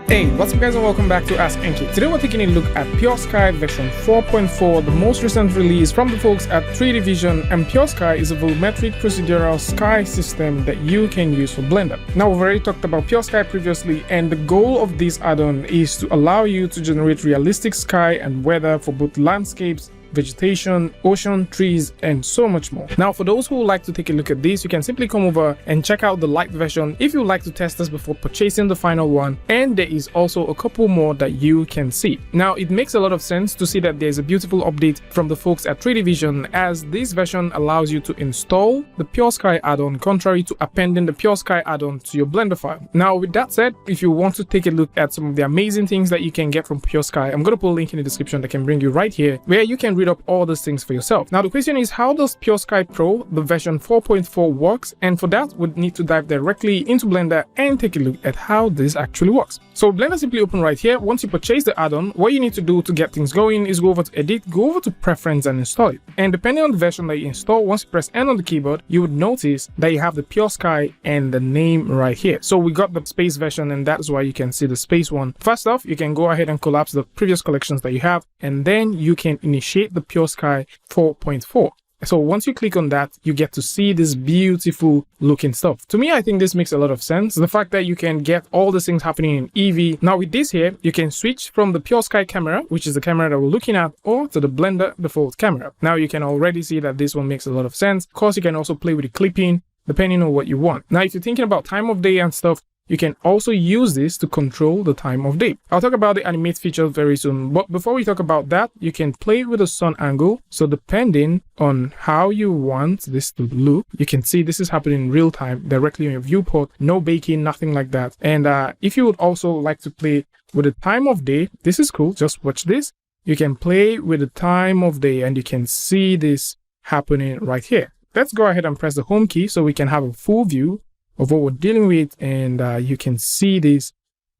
Hey, what's up guys and welcome back to askNK. Today we're taking a look at PureSky version 4.4, the most recent release from the folks at 3D Vision, and PureSky is a volumetric procedural sky system that you can use for Blender. Now we've already talked about PureSky previously, and the goal of this add-on is to allow you to generate realistic sky and weather for both landscapes, vegetation, ocean, trees, and so much more. Now for those who would like to take a look at this, you can simply come over and check out the light version if you would like to test this before purchasing the final one, and there is also a couple more that you can see. Now it makes a lot of sense to see that there's a beautiful update from the folks at 3D Vision, as this version allows you to install the PureSky add-on contrary to appending the PureSky add-on to your Blender file. Now with that said, if you want to take a look at some of the amazing things that you can get from PureSky, I'm going to put a link in the description that can bring you right here where you can read up all those things for yourself. Now the question is, how does PureSky Pro, the version 4.4, works? And for that we'd need to dive directly into Blender and take a look at how this actually works. So Blender simply open right here. Once you purchase the add-on, what you need to do to get things going is go over to Edit, go over to Preference and install it. And depending on the version that you install, once you press N on the keyboard, you would notice that you have the PureSky and the name right here. So we got the space version, and that's why you can see the space one. First off, you can go ahead and collapse the previous collections that you have, and then you can initiate the PureSky 4.4. So once you click on that, you get to see this beautiful looking stuff. To me, I think this makes a lot of sense. The fact that you can get all these things happening in Eevee. Now with this here, you can switch from the PureSky camera, which is the camera that we're looking at, or to the Blender default camera. Now you can already see that this one makes a lot of sense. Of course, you can also play with the clipping depending on what you want. Now, if you're thinking about time of day and stuff, you can also use this to control the time of day. I'll talk about the animate feature very soon, but before we talk about that, you can play with the sun angle. So depending on how you want this to look, you can see this is happening in real time directly on your viewport, no baking, nothing like that. And if you would also like to play with the time of day, this is cool. Just watch this. You can play with the time of day and you can see this happening right here. Let's go ahead and press the home key so we can have a full view of what we're dealing with, and you can see this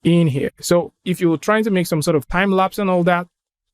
in here. So if you're trying to make some sort of time lapse and all that,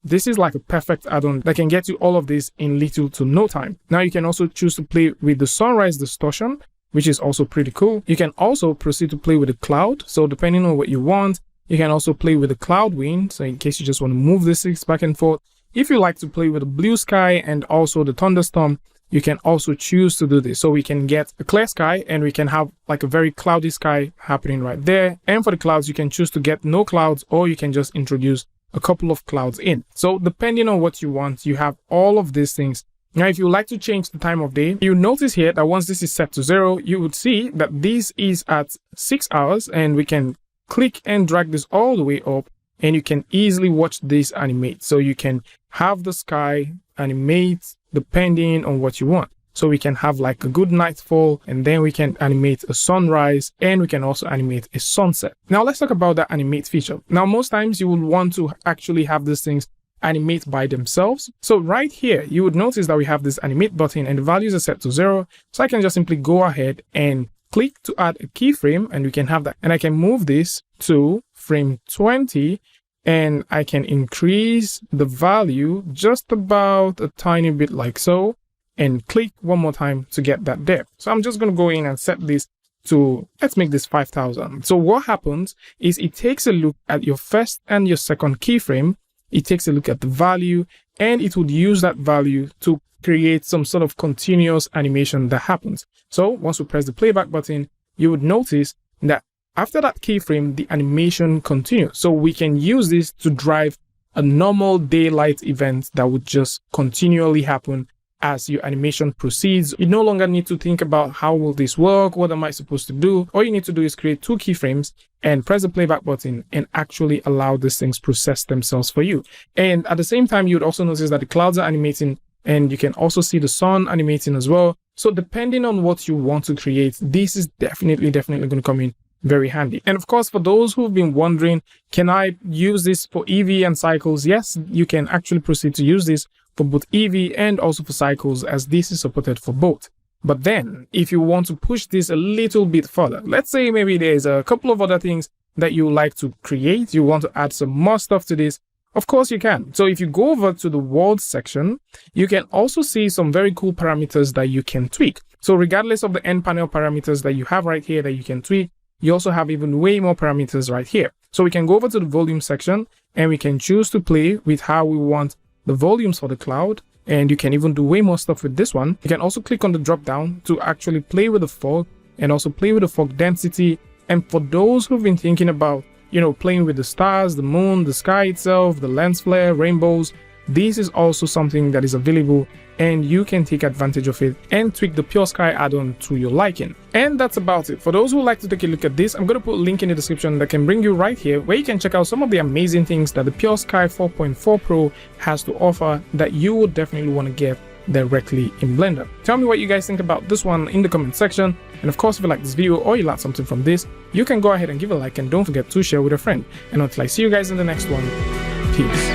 this is like a perfect add-on that can get you all of this in little to no time. Now you can also choose to play with the sunrise distortion, which is also pretty cool. You can also proceed to play with the cloud. So depending on what you want, you can also play with the cloud wind. So in case you just want to move the sticks back and forth. If you like to play with the blue sky and also the thunderstorm, you can also choose to do this. So we can get a clear sky and we can have like a very cloudy sky happening right there. And for the clouds, you can choose to get no clouds, or you can just introduce a couple of clouds in. So depending on what you want, you have all of these things. Now, if you like to change the time of day, you notice here that once this is set to 0, you would see that this is at 6 hours, and we can click and drag this all the way up, and you can easily watch this animate. So you can have the sky animate depending on what you want. So we can have like a good nightfall, and then we can animate a sunrise, and we can also animate a sunset. Now let's talk about that animate feature. Now most times you will want to actually have these things animate by themselves. So right here, you would notice that we have this animate button and the values are set to 0. So I can just simply go ahead and click to add a keyframe, and we can have that. And I can move this to frame 20, and I can increase the value just about a tiny bit like so, and click one more time to get that depth. So I'm just going to go in and set this to, let's make this 5000. So what happens is it takes a look at your first and your second keyframe. It takes a look at the value, and it would use that value to create some sort of continuous animation that happens. So once we press the playback button, you would notice that after that keyframe, the animation continues. So we can use this to drive a normal daylight event that would just continually happen as your animation proceeds. You no longer need to think about how will this work, what am I supposed to do. All you need to do is create 2 keyframes and press the playback button and actually allow these things process themselves for you. And at the same time, you would also notice that the clouds are animating, and you can also see the sun animating as well. So depending on what you want to create, this is definitely going to come in very handy. And of course, for those who've been wondering, can I use this for Eevee and Cycles? Yes, you can actually proceed to use this for both Eevee and also for Cycles, as this is supported for both. But then if you want to push this a little bit further, let's say maybe there's a couple of other things that you like to create, you want to add some more stuff to this, of course you can. So if you go over to the world section, you can also see some very cool parameters that you can tweak. So regardless of the end panel parameters that you have right here that you can tweak, you also have even way more parameters right here. So we can go over to the volume section and we can choose to play with how we want the volumes for the cloud. And you can even do way more stuff with this one. You can also click on the drop down to actually play with the fog and also play with the fog density. And for those who've been thinking about, playing with the stars, the moon, the sky itself, the lens flare, rainbows, this is also something that is available and you can take advantage of it and tweak the PureSky add-on to your liking. And that's about it. For those who would like to take a look at this, I'm going to put a link in the description that can bring you right here where you can check out some of the amazing things that the PureSky 4.4 Pro has to offer that you would definitely want to get directly in Blender. Tell me what you guys think about this one in the comment section, and of course if you like this video or you learned something from this, you can go ahead and give a like and don't forget to share with a friend. And until I see you guys in the next one, peace.